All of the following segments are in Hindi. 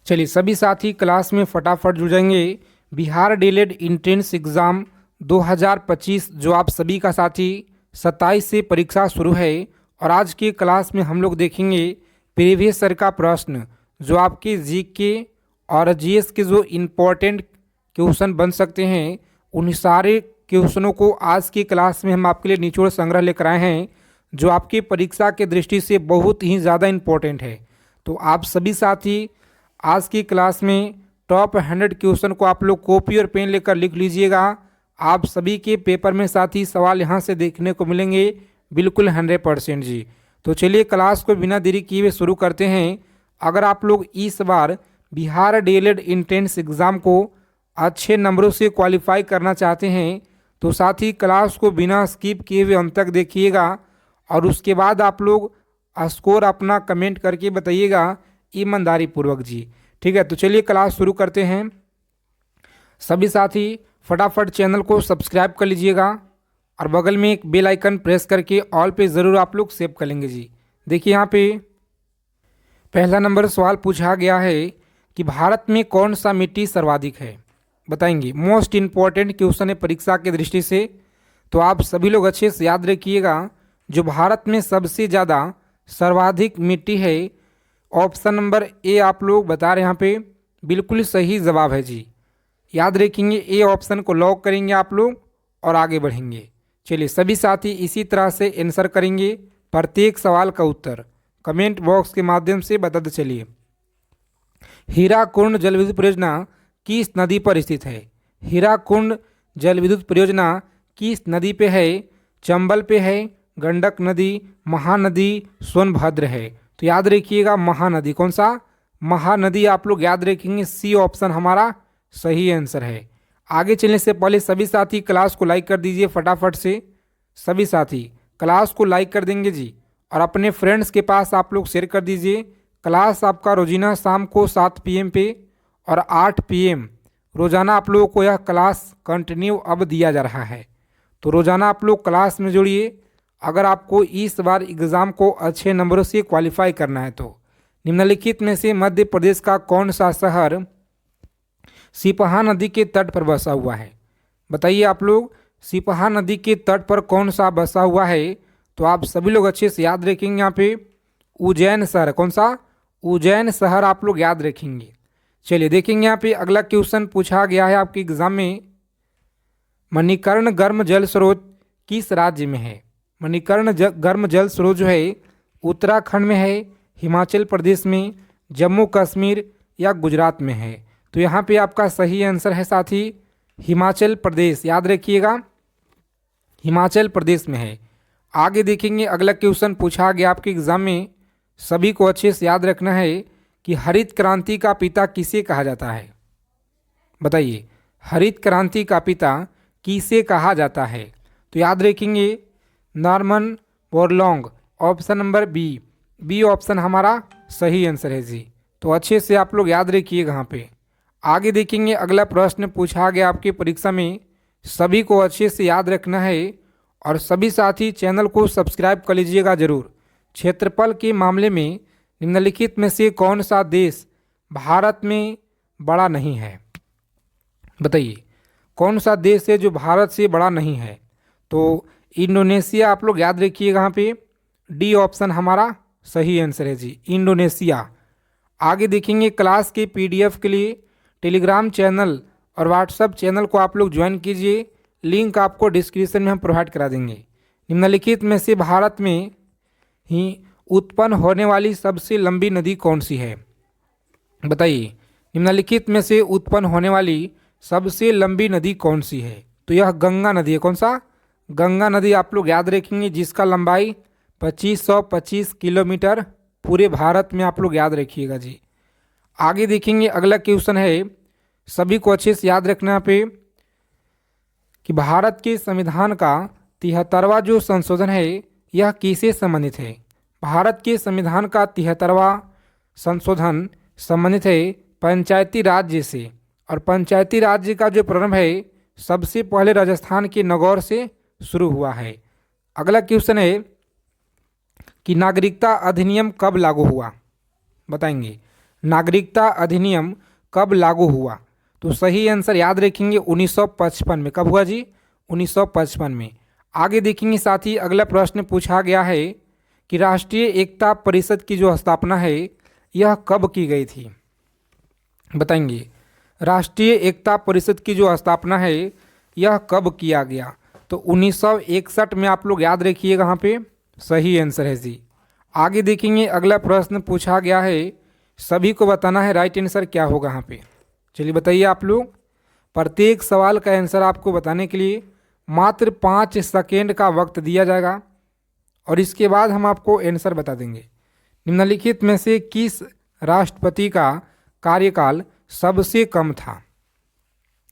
चलिए सभी साथी क्लास में फटाफट जुड़ जाएंगे। बिहार डीएलएड इंट्रेंस एग्ज़ाम 2025 जो आप सभी का साथी 27 से परीक्षा शुरू है और आज की क्लास में हम लोग देखेंगे प्रीवियस ईयर का प्रश्न जो आपके जीके और जीएस के जो इम्पोर्टेंट क्वेश्चन बन सकते हैं उन सारे क्वेश्चनों को आज की क्लास में हम आपके लिए निचोड़ संग्रह लेकर आए हैं जो आपकी परीक्षा के दृष्टि से बहुत ही ज़्यादा इम्पोर्टेंट है। तो आप सभी साथी आज की क्लास में टॉप 100 क्वेश्चन को आप लोग कॉपी और पेन लेकर लिख लीजिएगा। आप सभी के पेपर में साथी सवाल यहाँ से देखने को मिलेंगे बिल्कुल 100% जी। तो चलिए क्लास को बिना देरी किए हुए शुरू करते हैं। अगर आप लोग इस बार बिहार डीएलएड एंट्रेंस एग्ज़ाम को अच्छे नंबरों से क्वालिफाई करना चाहते हैं तो साथी क्लास को बिना स्किप किए हुए अंत तक देखिएगा और उसके बाद आप लोग स्कोर अपना कमेंट करके बताइएगा ईमानदारी पूर्वक जी। ठीक है, तो चलिए क्लास शुरू करते हैं। सभी साथी फटाफट चैनल को सब्सक्राइब कर लीजिएगा और बगल में एक बेल आइकन प्रेस करके ऑल पे ज़रूर आप लोग सेव कर लेंगे जी। देखिए यहाँ पे पहला नंबर सवाल पूछा गया है कि भारत में कौन सा मिट्टी सर्वाधिक है, बताएंगे। मोस्ट इम्पॉर्टेंट क्वेश्चन है परीक्षा की दृष्टि से, तो आप सभी लोग अच्छे से याद रखिएगा। जो भारत में सबसे ज़्यादा सर्वाधिक मिट्टी है, ऑप्शन नंबर ए आप लोग बता रहे हैं, यहाँ पे बिल्कुल सही जवाब है जी। याद रखेंगे, ए ऑप्शन को लॉक करेंगे आप लोग और आगे बढ़ेंगे। चलिए सभी साथी इसी तरह से आंसर करेंगे। प्रत्येक सवाल का उत्तर कमेंट बॉक्स के माध्यम से बताते चलिए। हीराकुंड जल विद्युत परियोजना किस नदी पर स्थित है? हीराकुंड जल विद्युत परियोजना किस नदी पे है? चंबल पे है, गंडक नदी, महानदी, सोनभद्र है। तो याद रखिएगा महानदी। कौन सा? महानदी आप लोग याद रखेंगे। सी ऑप्शन हमारा सही आंसर है। आगे चलने से पहले सभी साथी क्लास को लाइक कर दीजिए फटाफट से। सभी साथी क्लास को लाइक कर देंगे जी और अपने फ्रेंड्स के पास आप लोग शेयर कर दीजिए। क्लास आपका रोजाना शाम को 7 PM पे और 8 PM रोज़ाना आप लोगों को यह क्लास कंटिन्यू अब दिया जा रहा है। तो रोज़ाना आप लोग क्लास में जुड़िए। अगर आपको इस बार एग्ज़ाम को अच्छे नंबरों से क्वालिफाई करना है तो निम्नलिखित में से मध्य प्रदेश का कौन सा शहर सिपहा नदी के तट पर बसा हुआ है? बताइए आप लोग, सिपहा नदी के तट पर कौन सा बसा हुआ है? तो आप सभी लोग अच्छे से याद रखेंगे। यहाँ पे उज्जैन शहर। कौन सा? उज्जैन शहर आप लोग याद रखेंगे। चलिए देखेंगे यहाँ पे अगला क्वेश्चन पूछा गया है आपके एग्जाम में। मणिकर्ण गर्म जल स्रोत किस राज्य में है? मणिकर्ण गर्म जल स्रोत जो है उत्तराखंड में है, हिमाचल प्रदेश में, जम्मू कश्मीर या गुजरात में है? तो यहाँ पे आपका सही आंसर है साथी हिमाचल प्रदेश। याद रखिएगा हिमाचल प्रदेश में है। आगे देखेंगे अगला क्वेश्चन पूछा गया आपके एग्जाम में। सभी को अच्छे से याद रखना है कि हरित क्रांति का पिता किसे कहा जाता है? बताइए, हरित क्रांति का पिता किसे कहा जाता है? तो याद रखेंगे Norman Borlaug. Option number B option हमारा सही आंसर है जी। तो अच्छे से आप लोग याद रखिएगा यहाँ पे। आगे देखेंगे अगला प्रश्न पूछा गया आपकी परीक्षा में। सभी को अच्छे से याद रखना है और सभी साथी चैनल को सब्सक्राइब कर लीजिएगा जरूर। क्षेत्रफल के मामले में निम्नलिखित में से कौन सा देश भारत में बड़ा नहीं है? बताइए कौन सा देश है जो भारत से बड़ा नहीं है? तो इंडोनेशिया आप लोग याद रखिएगा। यहाँ पे डी ऑप्शन हमारा सही आंसर है जी, इंडोनेशिया। आगे देखेंगे क्लास के PDF के लिए टेलीग्राम चैनल और व्हाट्सएप चैनल को आप लोग ज्वाइन कीजिए। लिंक आपको डिस्क्रिप्शन में हम प्रोवाइड करा देंगे। निम्नलिखित में से भारत में ही उत्पन्न होने वाली सबसे लंबी नदी कौन सी है? बताइए निम्नलिखित में से उत्पन्न होने वाली सबसे लंबी नदी कौन सी है? तो यह गंगा नदी है। कौन सा? गंगा नदी आप लोग याद रखेंगे जिसका लंबाई 2525 किलोमीटर पूरे भारत में आप लोग याद रखिएगा जी। आगे देखेंगे अगला क्वेश्चन है, सभी को अच्छे से याद रखना पे कि भारत के संविधान का 73वां जो संशोधन है यह किससे संबंधित है? भारत के संविधान का 73वां संशोधन संबंधित है पंचायती राज्य से और पंचायती राज्य का जो प्रारंभ है सबसे पहले राजस्थान के नागौर से शुरू हुआ है। अगला क्वेश्चन है कि नागरिकता अधिनियम कब लागू हुआ? बताएंगे नागरिकता अधिनियम कब लागू हुआ? तो सही आंसर याद रखेंगे 1955 में। कब हुआ जी? 1955 में। आगे देखेंगे साथी, अगला प्रश्न पूछा गया है कि राष्ट्रीय एकता परिषद की जो स्थापना है यह कब की गई थी? बताएंगे। राष्ट्रीय एकता परिषद की जो स्थापना है यह कब किया गया? तो 1961 में। आप लोग याद रखिएगा, यहाँ पे सही आंसर है जी। आगे देखेंगे, अगला प्रश्न पूछा गया है, सभी को बताना है राइट आंसर क्या होगा यहाँ पे। चलिए बताइए आप लोग। प्रत्येक सवाल का आंसर आपको बताने के लिए मात्र 5 सेकेंड का वक्त दिया जाएगा और इसके बाद हम आपको आंसर बता देंगे। निम्नलिखित में से किस राष्ट्रपति का कार्यकाल सबसे कम था?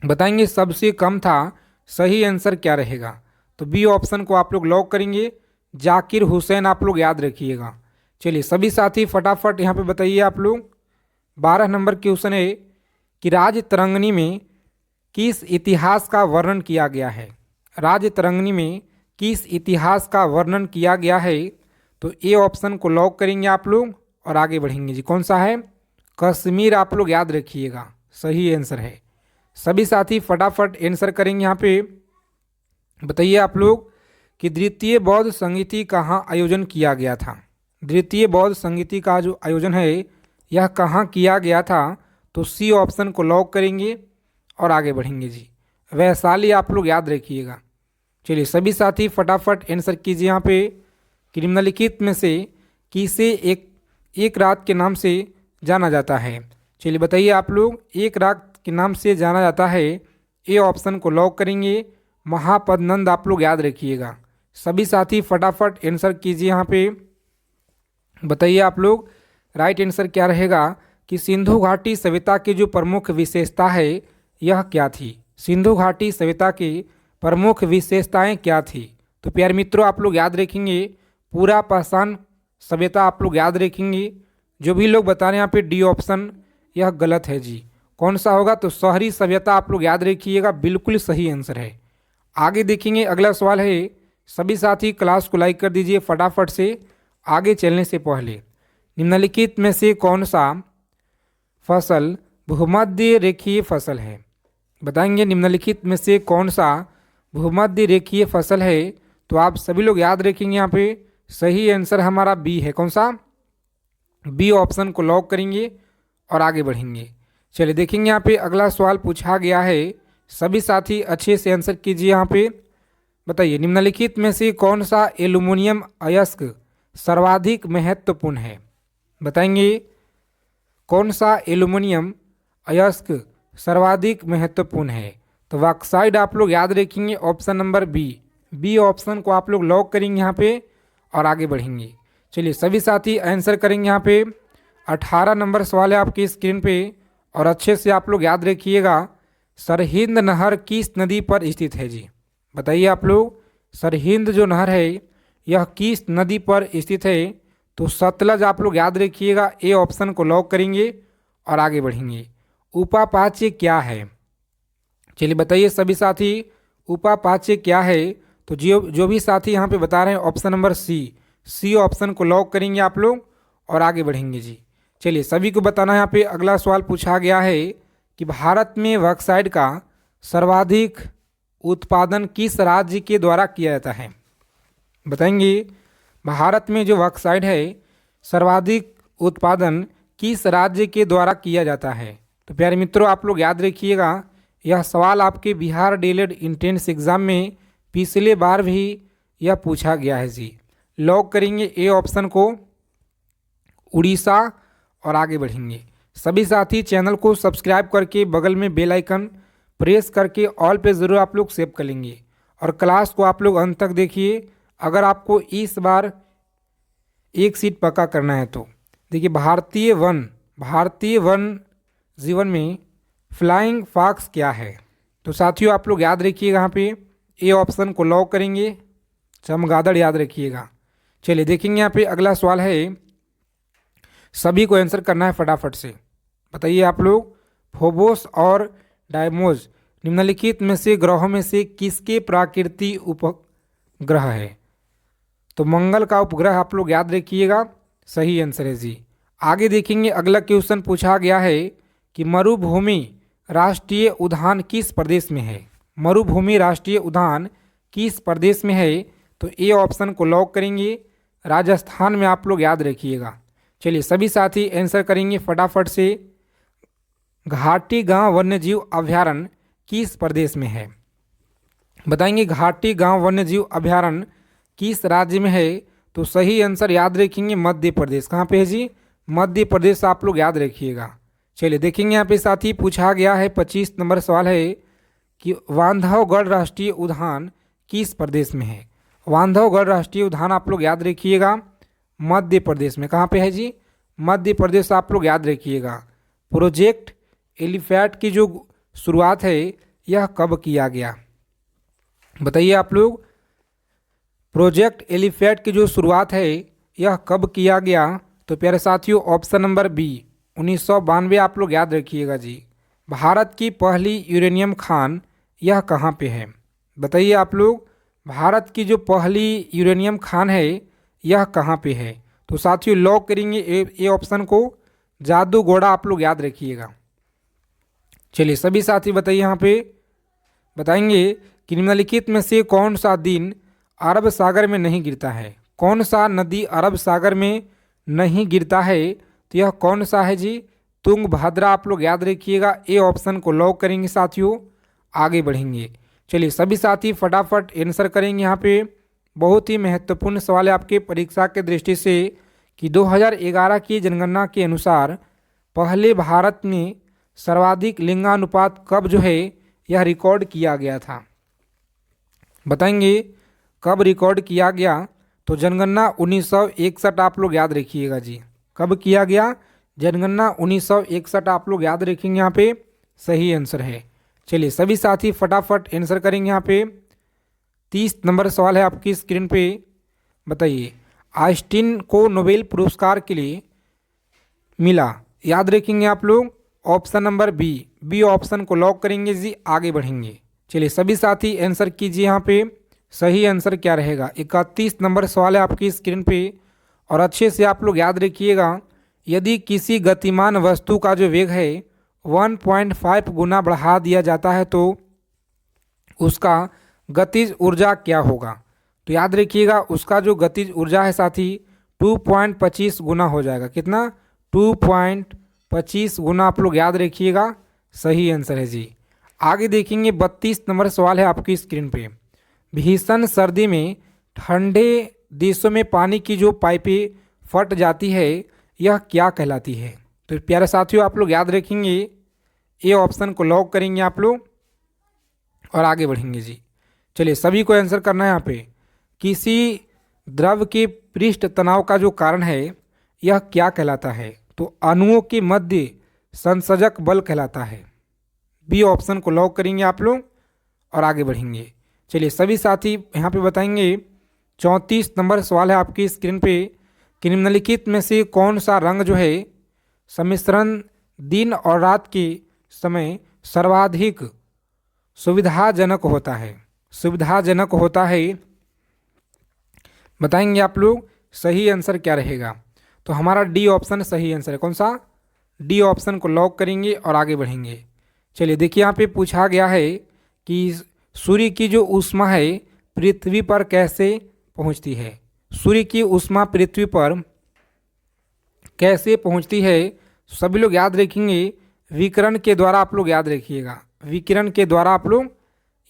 बताएंगे सबसे कम था। सही आंसर क्या रहेगा? तो बी ऑप्शन को आप लोग लॉक करेंगे, जाकिर हुसैन। आप लोग याद रखिएगा। चलिए सभी साथी फटाफट यहाँ पे बताइए आप लोग। 12 नंबर क्वेश्चन है कि राजतरंगिणी में किस इतिहास का वर्णन किया गया है? राजतरंगिणी में किस इतिहास का वर्णन किया गया है? तो ए ऑप्शन को लॉक करेंगे आप लोग और आगे बढ़ेंगे जी। कौन सा है? कश्मीर। आप लोग याद रखिएगा, सही आंसर है। सभी साथी फटाफट आंसर करेंगे यहाँ पे। बताइए आप लोग कि द्वितीय बौद्ध संगीति कहाँ आयोजन किया गया था? द्वितीय बौद्ध संगीति का जो आयोजन है यह कहाँ किया गया था? तो सी ऑप्शन को लॉक करेंगे और आगे बढ़ेंगे जी। वैशाली। आप लोग याद रखिएगा। चलिए सभी साथी फटाफट आंसर कीजिए यहाँ पे कि निम्नलिखित में से किसे एक रात के नाम से जाना जाता है? चलिए बताइए आप लोग, एक रात के नाम से जाना जाता है। ए ऑप्शन को लॉक करेंगे, महापद्मनंद। आप लोग याद रखिएगा। सभी साथी फटाफट आंसर कीजिए यहाँ पे। बताइए आप लोग राइट आंसर क्या रहेगा कि सिंधु घाटी सभ्यता की जो प्रमुख विशेषता है यह क्या थी? सिंधु घाटी सभ्यता की प्रमुख विशेषताएं क्या थी? तो प्यारे मित्रों आप लोग याद रखेंगे पूरा पाषाण सभ्यता। आप लोग याद रखेंगे। जो भी लोग बता रहे हैं यहाँ पे डी ऑप्शन यह गलत है जी। कौन सा होगा? तो शहरी सभ्यता। आप लोग याद रखिएगा, बिल्कुल सही आंसर है। आगे देखेंगे, अगला सवाल है। सभी साथी क्लास को लाइक कर दीजिए फटाफट से। आगे चलने से पहले निम्नलिखित में से कौन सा फसल भूमध्य रेखीय फसल है? बताएंगे निम्नलिखित में से कौन सा भूमध्य रेखीय फसल है? तो आप सभी लोग याद रखेंगे यहाँ पे सही आंसर हमारा बी है। कौन सा? बी ऑप्शन को लॉक करेंगे और आगे बढ़ेंगे। चलिए देखेंगे यहाँ पे अगला सवाल पूछा गया है। सभी साथी अच्छे से आंसर कीजिए यहाँ पे। बताइए निम्नलिखित में से कौन सा एल्युमिनियम अयस्क सर्वाधिक महत्वपूर्ण है? बताएंगे कौन सा एल्युमिनियम अयस्क सर्वाधिक महत्वपूर्ण है? तो बॉक्साइड। आप लोग याद रखेंगे ऑप्शन नंबर बी ऑप्शन को आप लोग लॉक करेंगे यहाँ पे और आगे बढ़ेंगे। चलिए सभी साथी आंसर करेंगे यहाँ पे। 18 नंबर सवाल है आपकी स्क्रीन पे और अच्छे से आप लोग याद रखिएगा। सरहिंद नहर किस नदी पर स्थित है जी? बताइए आप लोग, सरहिंद जो नहर है यह किस नदी पर स्थित है? तो सतलज। आप लोग याद रखिएगा। ए ऑप्शन को लॉक करेंगे और आगे बढ़ेंगे। उपापाच्य क्या है? चलिए बताइए सभी साथी, उपापाच्य क्या है? तो जो भी साथी यहाँ पे बता रहे हैं ऑप्शन नंबर सी ऑप्शन को लॉक करेंगे आप लोग और आगे बढ़ेंगे जी। चलिए सभी को बताना है। यहाँ पे अगला सवाल पूछा गया है कि भारत में बॉक्साइट का सर्वाधिक उत्पादन किस राज्य के द्वारा किया जाता है? बताएंगे भारत में जो बॉक्साइट है सर्वाधिक उत्पादन किस राज्य के द्वारा किया जाता है? तो प्यारे मित्रों आप लोग याद रखिएगा, यह सवाल आपके बिहार डीएलएड इंट्रेंस एग्जाम में पिछले बार भी यह पूछा गया है जी। लॉक करेंगे ए ऑप्शन को, उड़ीसा और आगे बढ़ेंगे। सभी साथी चैनल को सब्सक्राइब करके बगल में बेल आइकन प्रेस करके ऑल पे ज़रूर आप लोग सेव कर लेंगे और क्लास को आप लोग अंत तक देखिए। अगर आपको इस बार एक सीट पक्का करना है तो देखिए, भारतीय वन जीवन में फ्लाइंग फॉक्स क्या है? तो साथियों आप लोग याद रखिएगा, यहाँ पे ए ऑप्शन को लॉक करेंगे, चमगादड़ याद रखिएगा। चलिए देखेंगे यहाँ पे अगला सवाल है, सभी को आंसर करना है फटाफट से। बताइए आप लोग, फोबोस और डायमोस निम्नलिखित में से ग्रहों में से किसके प्राकृतिक उपग्रह है? तो मंगल का उपग्रह। आप लोग याद रखिएगा, सही आंसर है जी। आगे देखेंगे अगला क्वेश्चन पूछा गया है कि मरुभूमि राष्ट्रीय उद्यान किस प्रदेश में है। मरुभूमि राष्ट्रीय उद्यान किस प्रदेश में है, तो ए ऑप्शन को लॉक करेंगे, राजस्थान में आप लोग याद रखिएगा। चलिए सभी साथी आंसर करेंगे फटाफट से। घाटी गांव वन्यजीव अभयारण्य किस प्रदेश में है, बताएंगे घाटी गांव वन्यजीव अभयारण्य किस राज्य में है, तो सही आंसर याद रखेंगे मध्य प्रदेश। कहाँ पे है जी, मध्य प्रदेश आप लोग याद रखिएगा। चलिए देखेंगे यहाँ पे साथी पूछा गया है 25 नंबर सवाल है कि बांधवगढ़ राष्ट्रीय उद्यान किस प्रदेश में है। बांधवगढ़ राष्ट्रीय उद्यान आप लोग याद रखिएगा मध्य प्रदेश में। कहाँ पे है जी, मध्य प्रदेश आप लोग याद रखिएगा। प्रोजेक्ट एलिफेंट की जो शुरुआत है यह कब किया गया, बताइए आप लोग। प्रोजेक्ट एलिफेंट की जो शुरुआत है यह कब किया गया, तो प्यारे साथियों ऑप्शन नंबर बी 1992 आप लोग याद रखिएगा जी। भारत की पहली यूरेनियम खान यह कहाँ पे है, बताइए आप लोग। भारत की जो पहली यूरेनियम खान है यह कहाँ पे है, तो साथियों लॉक करेंगे ए ऑप्शन को, जादूगोड़ा आप लोग याद रखिएगा। चलिए सभी साथी बताइए यहाँ पे, बताएंगे कि निम्नलिखित में से कौन सा दिन अरब सागर में नहीं गिरता है। कौन सा नदी अरब सागर में नहीं गिरता है, तो यह कौन सा है जी, तुंगभद्रा आप लोग याद रखिएगा। ए ऑप्शन को लॉक करेंगे साथियों, आगे बढ़ेंगे। चलिए सभी साथी फटाफट आंसर करेंगे। यहाँ पे बहुत ही महत्वपूर्ण सवाल है आपके परीक्षा के दृष्टि से कि 2011 की जनगणना के अनुसार पहले भारत में सर्वाधिक लिंगानुपात कब जो है यह रिकॉर्ड किया गया था, बताएंगे कब रिकॉर्ड किया गया, तो जनगणना 1961 आप लोग याद रखिएगा जी। कब किया गया, जनगणना 1961 आप लोग याद रखेंगे, यहाँ पे सही आंसर है। चलिए सभी साथी फटाफट आंसर करेंगे। यहाँ पे 30 नंबर सवाल है आपकी स्क्रीन पे, बताइए आइंस्टीन को नोबेल पुरस्कार के लिए मिला, याद रखेंगे आप लोग ऑप्शन नंबर बी ऑप्शन को लॉक करेंगे जी, आगे बढ़ेंगे। चलिए सभी साथी आंसर कीजिए। यहाँ पे सही आंसर क्या रहेगा, 31 नंबर सवाल है आपकी स्क्रीन पे, और अच्छे से आप लोग याद रखिएगा। यदि किसी गतिमान वस्तु का जो वेग है 1.5 गुना बढ़ा दिया जाता है तो उसका गतिज ऊर्जा क्या होगा, तो याद रखिएगा उसका जो गतिज ऊर्जा है साथी 2.25 गुना हो जाएगा। कितना, 2.25 गुना आप लोग याद रखिएगा, सही आंसर है जी। आगे देखेंगे 32 नंबर सवाल है आपकी स्क्रीन पे, भीषण सर्दी में ठंडे देशों में पानी की जो पाइपें फट जाती है यह क्या कहलाती है, तो प्यारे साथियों आप लोग याद रखेंगे, ए ऑप्शन को लॉक करेंगे आप लोग और आगे बढ़ेंगे जी। चलिए सभी को आंसर करना है। यहाँ पे किसी द्रव के पृष्ठ तनाव का जो कारण है यह क्या कहलाता है, तो अणुओं के मध्य संसर्जक बल कहलाता है। बी ऑप्शन को लॉक करेंगे आप लोग और आगे बढ़ेंगे। चलिए सभी साथी यहाँ पे बताएंगे 34 नंबर सवाल है आपकी स्क्रीन पे कि निम्नलिखित में से कौन सा रंग जो है सम्मिश्रण दिन और रात के समय सर्वाधिक सुविधाजनक होता है, सुविधाजनक होता है, बताएंगे आप लोग सही आंसर क्या रहेगा, तो हमारा डी ऑप्शन सही आंसर है। कौन सा, डी ऑप्शन को लॉक करेंगे और आगे बढ़ेंगे। चलिए देखिए यहाँ पे पूछा गया है कि सूर्य की जो ऊष्मा है पृथ्वी पर कैसे पहुँचती है, सूर्य की ऊष्मा पृथ्वी पर कैसे पहुँचती है, सभी लोग याद रखेंगे विकिरण के द्वारा आप लोग याद रखिएगा, विकिरण के द्वारा आप लोग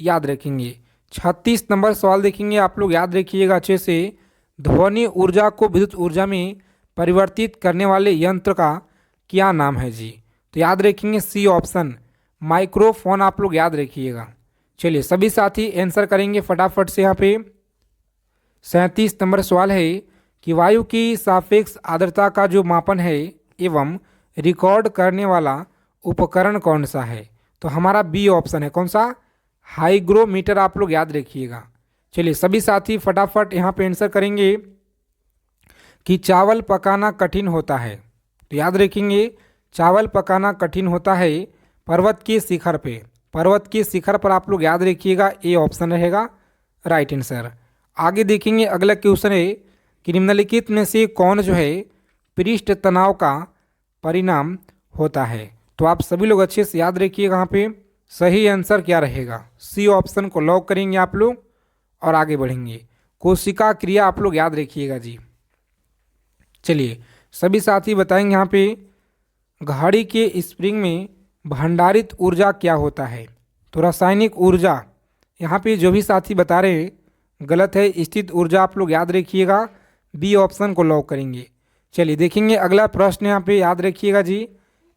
याद रखेंगे। 36 नंबर सवाल देखेंगे आप लोग याद रखिएगा अच्छे से, ध्वनि ऊर्जा को विद्युत ऊर्जा में परिवर्तित करने वाले यंत्र का क्या नाम है जी, तो याद रखेंगे सी ऑप्शन माइक्रोफोन आप लोग याद रखिएगा। चलिए सभी साथी आंसर करेंगे फटाफट से। यहाँ पे 37 नंबर सवाल है कि वायु की सापेक्ष आर्द्रता का जो मापन है एवं रिकॉर्ड करने वाला उपकरण कौन सा है, तो हमारा बी ऑप्शन है। कौन सा, हाइग्रोमीटर आप लोग याद रखिएगा। चलिए सभी साथी फटाफट यहाँ पे आंसर करेंगे कि चावल पकाना कठिन होता है, तो याद रखेंगे चावल पकाना कठिन होता है पर्वत के शिखर पे, पर्वत के शिखर पर आप लोग याद रखिएगा, ए ऑप्शन रहेगा राइट आंसर। आगे देखेंगे अगला क्वेश्चन है कि निम्नलिखित में से कौन जो है पृष्ठ तनाव का परिणाम होता है। तो आप सभी लोग अच्छे से याद रखिएगा, यहाँ पे सही आंसर क्या रहेगा। सी ऑप्शन को लॉक करेंगे आप लोग और आगे बढ़ेंगे। कोशिका क्रिया आप लोग याद रखिएगा जी। चलिए सभी साथी बताएंगे यहाँ पे घड़ी के स्प्रिंग में भंडारित ऊर्जा क्या होता है। तो रासायनिक ऊर्जा, यहाँ पे जो भी साथी बता रहे हैं गलत है। स्थित ऊर्जा आप लोग याद रखिएगा, बी ऑप्शन को लॉक करेंगे। चलिए देखेंगे अगला प्रश्न, यहाँ पे याद रखिएगा जी,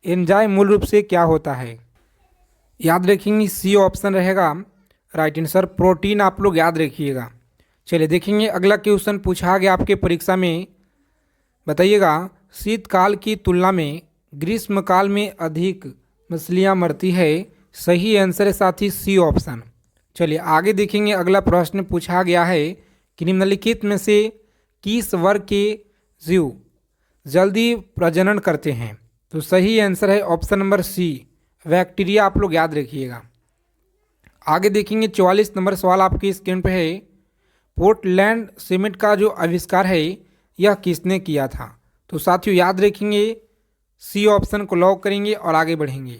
एंजाइम मूल रूप से क्या होता है। याद रखेंगे सी ऑप्शन रहेगा राइट आंसर, प्रोटीन आप लोग याद रखिएगा। चलिए देखेंगे अगला क्वेश्चन पूछा गया आपके परीक्षा में, बताइएगा शीतकाल की तुलना में ग्रीष्मकाल में अधिक मछलियाँ मरती है। सही आंसर है साथी सी ऑप्शन। चलिए आगे देखेंगे अगला प्रश्न पूछा गया है कि निम्नलिखित में से किस वर्ग के जीव जल्दी प्रजनन करते हैं। तो सही आंसर है ऑप्शन नंबर सी, बैक्टीरिया आप लोग याद रखिएगा। आगे देखेंगे 44 नंबर सवाल आपकी स्क्रीन पे है, पोर्टलैंड सीमेंट का जो आविष्कार है यह किसने किया था। तो साथियों याद रखेंगे सी ऑप्शन को लॉक करेंगे और आगे बढ़ेंगे।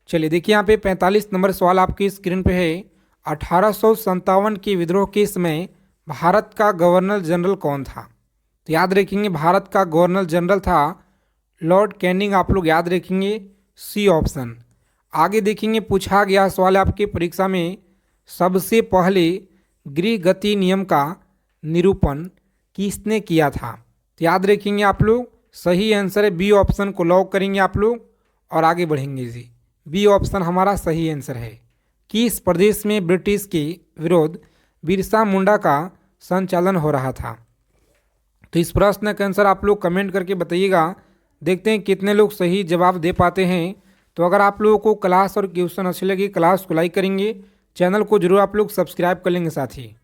चलिए देखिए यहाँ पे 45 नंबर सवाल आपकी स्क्रीन पे है, 1857 के विद्रोह के समय भारत का गवर्नर जनरल कौन था। तो याद रखेंगे भारत का गवर्नर जनरल था लॉर्ड कैनिंग, आप लोग याद रखेंगे सी ऑप्शन। आगे देखेंगे पूछा गया सवाल आपके परीक्षा में, सबसे पहले गृह गति नियम का निरूपण किसने किया था। तो याद रखेंगे आप लोग सही आंसर है बी ऑप्शन को लॉक करेंगे आप लोग और आगे बढ़ेंगे जी। बी ऑप्शन हमारा सही आंसर है। किस प्रदेश में ब्रिटिश के विरोध बिरसा मुंडा का संचालन हो रहा था। तो इस प्रश्न का आंसर आप लोग कमेंट करके बताइएगा, देखते हैं कितने लोग सही जवाब दे पाते हैं। तो अगर आप लोगों को क्लास और क्वेश्चन अच्छे लगे, क्लास को लाइक करेंगे, चैनल को जरूर आप लोग सब्सक्राइब कर लेंगे साथी।